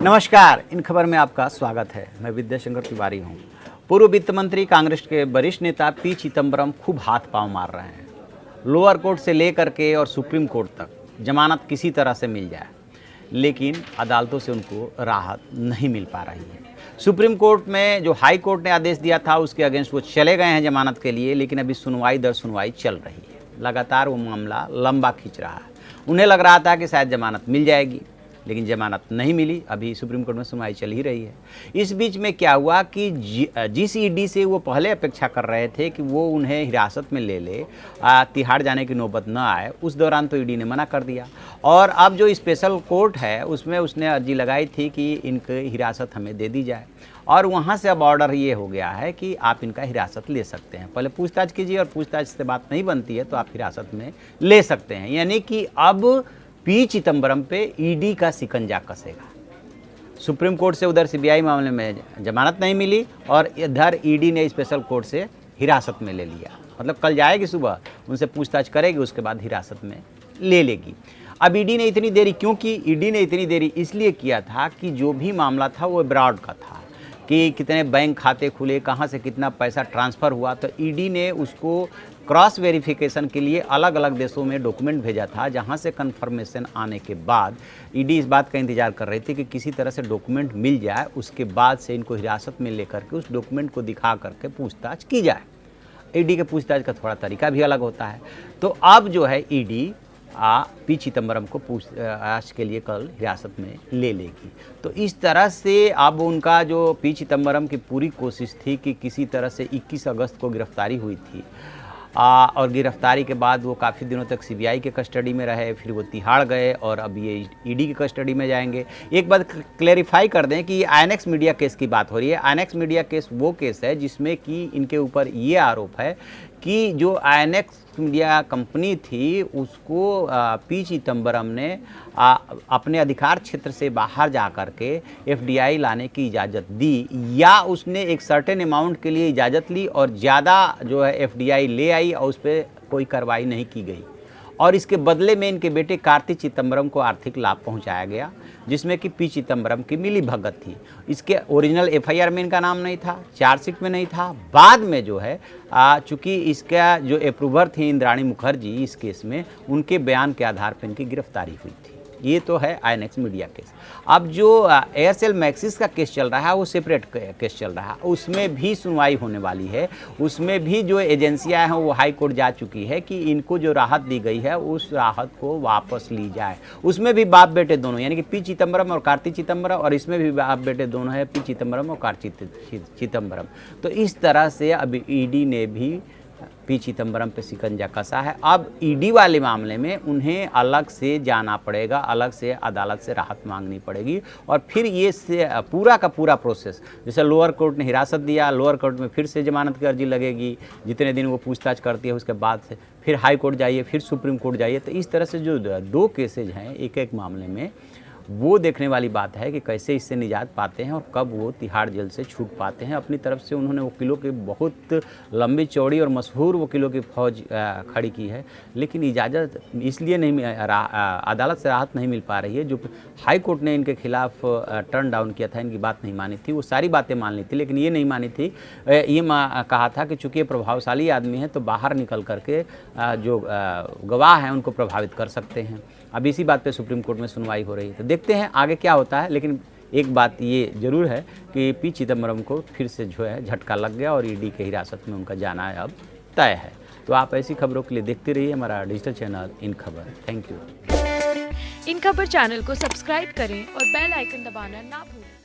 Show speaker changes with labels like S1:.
S1: नमस्कार, इन खबर में आपका स्वागत है। मैं विद्याशंकर तिवारी हूँ। पूर्व वित्त मंत्री कांग्रेस के वरिष्ठ नेता पी चिदम्बरम खूब हाथ पांव मार रहे हैं। लोअर कोर्ट से लेकर के और सुप्रीम कोर्ट तक जमानत किसी तरह से मिल जाए, लेकिन अदालतों से उनको राहत नहीं मिल पा रही है। सुप्रीम कोर्ट में जो हाई कोर्ट ने आदेश दिया था उसके अगेंस्ट वो चले गए हैं जमानत के लिए, लेकिन अभी सुनवाई दर सुनवाई चल रही है। लगातार वो मामला लंबा खींच रहा है। उन्हें लग रहा था कि शायद जमानत मिल जाएगी, लेकिन जमानत नहीं मिली। अभी सुप्रीम कोर्ट में सुनवाई चल ही रही है। इस बीच में क्या हुआ कि जिस ईडी से वो पहले अपेक्षा कर रहे थे कि वो उन्हें हिरासत में ले ले, तिहाड़ जाने की नौबत न आए, उस दौरान तो ईडी ने मना कर दिया। और अब जो स्पेशल कोर्ट है उसमें उसने अर्जी लगाई थी कि इनकी हिरासत हमें दे दी जाए, और वहाँ से अब ऑर्डर ये हो गया है कि आप इनका हिरासत ले सकते हैं। पहले पूछताछ कीजिए और पूछताछ से बात नहीं बनती है तो आप हिरासत में ले सकते हैं। यानी कि अब पी चिदम्बरम पे ईडी का शिकंजा कसेगा। सुप्रीम कोर्ट से उधर सीबीआई मामले में जमानत नहीं मिली और इधर ईडी ने स्पेशल कोर्ट से हिरासत में ले लिया। मतलब कल जाएगी सुबह, उनसे पूछताछ करेगी, उसके बाद हिरासत में ले लेगी। अब ईडी ने इतनी देरी क्यों की? ईडी ने इतनी देरी इसलिए किया था कि जो भी मामला था वो अब्रॉड का था, कि कितने बैंक खाते खुले, कहाँ से कितना पैसा ट्रांसफ़र हुआ। तो ईडी ने उसको क्रॉस वेरिफिकेशन के लिए अलग अलग देशों में डॉक्यूमेंट भेजा था, जहां से कन्फर्मेशन आने के बाद ईडी इस बात का इंतजार कर रही थी कि किसी तरह से डॉक्यूमेंट मिल जाए, उसके बाद से इनको हिरासत में लेकर के उस डॉक्यूमेंट को दिखा करके पूछताछ की जाए। ईडी के पूछताछ का थोड़ा तरीका भी अलग होता है। तो अब जो है ईडी पी चिदम्बरम को पूछताछ के लिए कल हिरासत में ले लेगी। तो इस तरह से अब उनका जो पी चिदम्बरम की पूरी कोशिश थी कि किसी तरह से 21 अगस्त को गिरफ्तारी हुई थी, और गिरफ्तारी के बाद वो काफ़ी दिनों तक सीबीआई के कस्टडी में रहे, फिर वो तिहाड़ गए और अब ये ईडी की कस्टडी में जाएंगे। एक बात क्लैरिफाई कर दें कि ये आईएनएक्स मीडिया केस की बात हो रही है। आईएनएक्स मीडिया केस वो केस है जिसमें कि इनके ऊपर ये आरोप है कि जो आईएनएक्स मीडिया कंपनी थी उसको पी चिदम्बरम ने अपने अधिकार क्षेत्र से बाहर जा कर के एफडीआई लाने की इजाज़त दी, या उसने एक सर्टेन अमाउंट के लिए इजाज़त ली और ज़्यादा जो है एफडीआई ले आई और उस पर कोई कार्रवाई नहीं की गई। और इसके बदले में इनके बेटे कार्ति चिदम्बरम को आर्थिक लाभ पहुंचाया गया, जिसमें कि पी चिदम्बरम की मिली भगत थी। इसके ओरिजिनल एफआईआर में इनका नाम नहीं था, चार्जशीट में नहीं था। बाद में जो है चूँकि इसका जो अप्रूवर थी इंद्राणी मुखर्जी इस केस में, उनके बयान के आधार पर इनकी गिरफ्तारी हुई थी। ये तो है आईएनएक्स मीडिया केस। अब जो एयरसेल मैक्सिस का केस चल रहा है वो सेपरेट केस चल रहा है, उसमें भी सुनवाई होने वाली है। उसमें भी जो एजेंसियां हैं वो हाई कोर्ट जा चुकी है कि इनको जो राहत दी गई है उस राहत को वापस ली जाए। उसमें भी बाप बेटे दोनों, यानी कि पी चिदम्बरम और कार्ति चिदम्बरम, और इसमें भी बाप बेटे दोनों है, पी चिदम्बरम और कार्ति चिदम्बरम। तो इस तरह से अब ईडी ने भी पी चिदम्बरम पे शिकंजा कसा है। अब ईडी वाले मामले में उन्हें अलग से जाना पड़ेगा, अलग से अदालत से राहत मांगनी पड़ेगी, और फिर ये पूरा का पूरा प्रोसेस, जैसे लोअर कोर्ट ने हिरासत दिया, लोअर कोर्ट में फिर से जमानत की अर्जी लगेगी, जितने दिन वो पूछताछ करती है उसके बाद से फिर हाई कोर्ट जाइए, फिर सुप्रीम कोर्ट जाइए। तो इस तरह से जो 2 केसेज हैं एक एक मामले में, वो देखने वाली बात है कि कैसे इससे निजात पाते हैं और कब वो तिहाड़ जेल से छूट पाते हैं। अपनी तरफ से उन्होंने वकीलों की बहुत लंबी चौड़ी और मशहूर वकीलों की फौज खड़ी की है, लेकिन इजाज़त इसलिए नहीं, अदालत से राहत नहीं मिल पा रही है। जो हाई कोर्ट ने इनके खिलाफ टर्न डाउन किया था, इनकी बात नहीं मानी थी, वो सारी बातें मान ली थी, लेकिन ये नहीं मानी थी। ये कहा था कि चूँकि ये प्रभावशाली आदमी है तो बाहर निकल करके जो गवाह हैं उनको प्रभावित कर सकते हैं। अब इसी बात पे सुप्रीम कोर्ट में सुनवाई हो रही है, तो देखते हैं आगे क्या होता है। लेकिन एक बात ये जरूर है कि पी चिदम्बरम को फिर से जो है झटका लग गया और ईडी के हिरासत में उनका जाना अब तय है। तो आप ऐसी खबरों के लिए देखते रहिए हमारा डिजिटल चैनल इन खबर। Thank you.
S2: इन खबर चैनल को सब्सक्राइब करें और बेल आइकन दबाना ना भूलें।